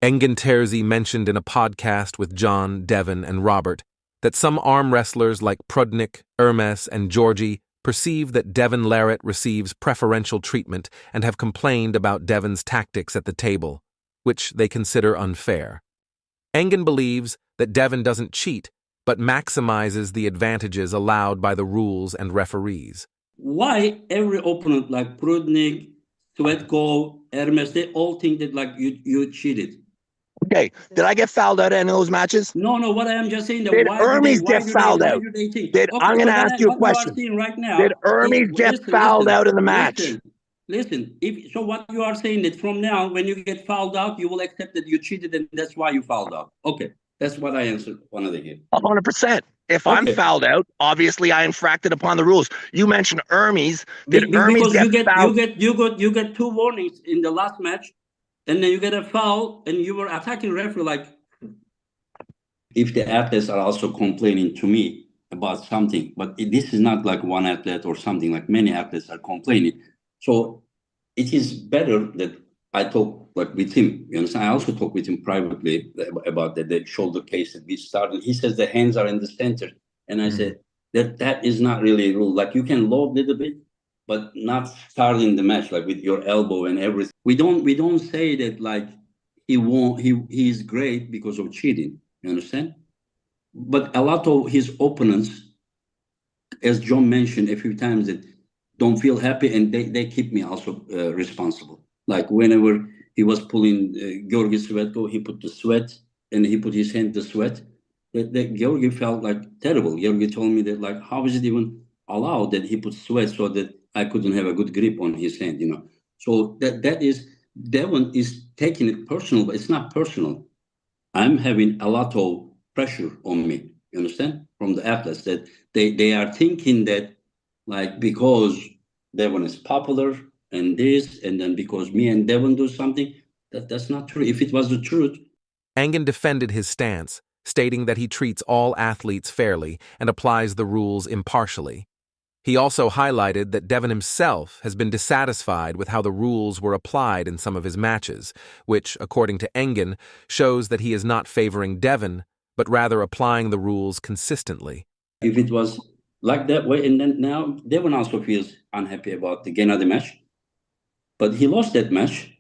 Engin Terzi mentioned in a podcast with John, Devon, and Robert that some arm wrestlers like Prudnik, Ermes, and Georgi perceive that Devon Larratt receives preferential treatment and have complained about Devon's tactics at the table, which they consider unfair. Engin believes that Devon doesn't cheat, but maximizes the advantages allowed by the rules and referees. Why every opponent like Prudnik, Svetko, Ermes, they all think that like you cheated? Okay, did I get fouled out in any of those matches? No, what I am just saying that did why Ermes get fouled out? do they think? Did, Okay, I'm going to so ask you a question. You are right now, did Ermes get fouled out in the match? Listen, so what you are saying that from now, when you get fouled out, you will accept that you cheated and that's why you fouled out. Okay, that's what I answered one of the here. 100%. If I'm fouled out, obviously I infracted upon the rules. You mentioned Ermes. Did Ermes get fouled? You get 2 warnings in the last match, and then you get a foul, and you were attacking referee like. If the athletes are also complaining to me about something, but this is not like one athlete or something, like many athletes are complaining. So it is better that I talk like with him. You understand? I also talk with him privately about the shoulder case that we started. He says the hands are in the center, and I said that is not really a rule. Like you can lob a little bit, but not starting the match like with your elbow and everything. We don't say that like he is great because of cheating. You understand? But a lot of his opponents, as John mentioned a few times, that don't feel happy, and they keep me also responsible. Like whenever he was pulling Georgi Svetko, he put the sweat, and he put his hand to sweat. That Georgi felt like terrible. Georgi told me that like, how is it even allowed that he put sweat so that I couldn't have a good grip on his hand, you know? So that is, Devon is taking it personal, but it's not personal. I'm having a lot of pressure on me, you understand? From the athletes that they are thinking that like because Devon is popular and this, and then because me and Devon do something, that's not true. If it was the truth. Engin defended his stance, stating that he treats all athletes fairly and applies the rules impartially. He also highlighted that Devon himself has been dissatisfied with how the rules were applied in some of his matches, which, according to Engin, shows that he is not favoring Devon, but rather applying the rules consistently. If it was like that way, and then now Devon also feels unhappy about the Gennady match, but he lost that match,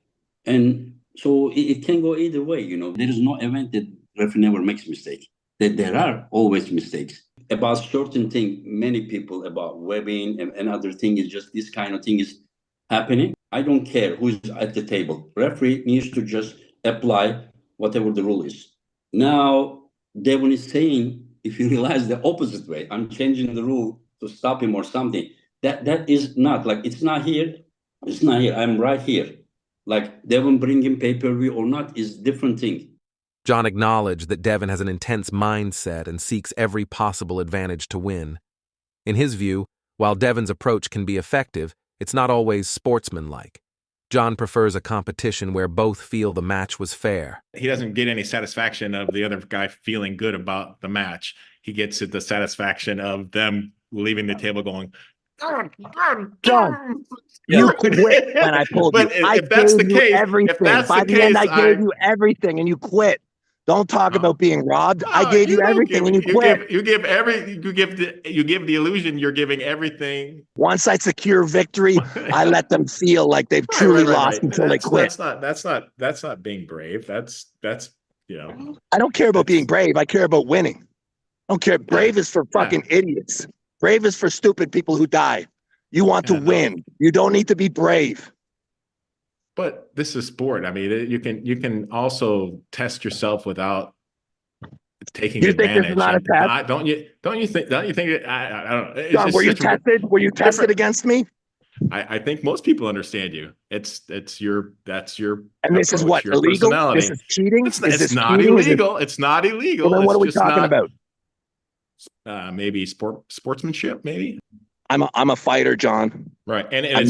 and so it can go either way, you know. There is no event that referee never makes mistake. That there are always mistakes. About certain thing, many people about webbing and other thing is just this kind of thing is happening. I don't care who's at the table. Referee needs to just apply whatever the rule is. Now, Devon is saying, if you realize the opposite way, I'm changing the rule to stop him or something. That is not like, it's not here. It's not here. I'm right here. Like Devon bringing pay-per-view or not is different thing. John acknowledged that Devon has an intense mindset and seeks every possible advantage to win. In his view, while Devon's approach can be effective, it's not always sportsmanlike. John prefers a competition where both feel the match was fair. He doesn't get any satisfaction of the other guy feeling good about the match. He gets the satisfaction of them leaving the table going, John, you quit when I pulled you. If that's the case, everything. By the end, I gave you everything, and you quit. Don't talk about being robbed. I gave you everything, and you quit. You give the illusion you're giving everything. Once I secure victory, I let them feel like they've truly lost until they quit. That's not being brave. That's you know. I don't care about being brave. I care about winning. I don't care. Brave is for fucking idiots. Brave is for stupid people who die. You want to win. You don't need to be brave. But this is sport. I mean, you can also test yourself without taking advantage. Think this is not a test? Don't you think? I don't know. John, were you tested? Were you tested against me? I think most people understand you. That's your. And this is what, illegal? This is cheating. It's not illegal. It's not illegal. Well, then what are we talking about? Maybe sportsmanship. Maybe. I'm a fighter, John. Right, and I'm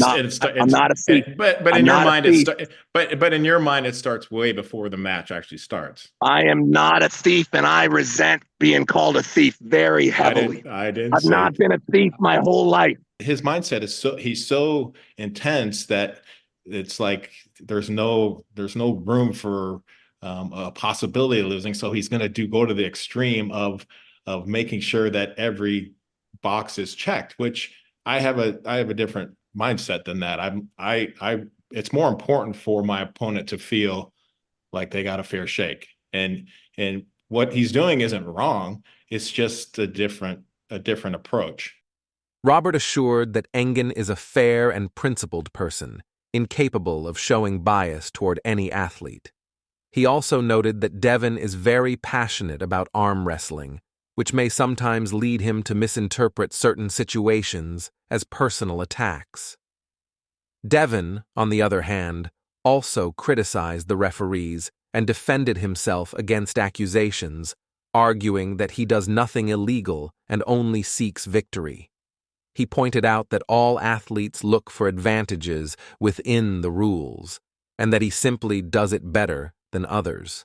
not a thief. But in your mind, but in your mind, it starts way before the match actually starts. I am not a thief, and I resent being called a thief very heavily. I've not been a thief my whole life. His mindset is he's so intense that it's like there's no room for a possibility of losing. So he's going to go to the extreme of making sure that every box is checked, which I have a different mindset than that. It's more important for my opponent to feel like they got a fair shake. And what he's doing isn't wrong. It's just a different approach. Robert assured that Engin is a fair and principled person, incapable of showing bias toward any athlete. He also noted that Devon is very passionate about arm wrestling, which may sometimes lead him to misinterpret certain situations as personal attacks. Devon, on the other hand, also criticized the referees and defended himself against accusations, arguing that he does nothing illegal and only seeks victory. He pointed out that all athletes look for advantages within the rules, and that he simply does it better than others.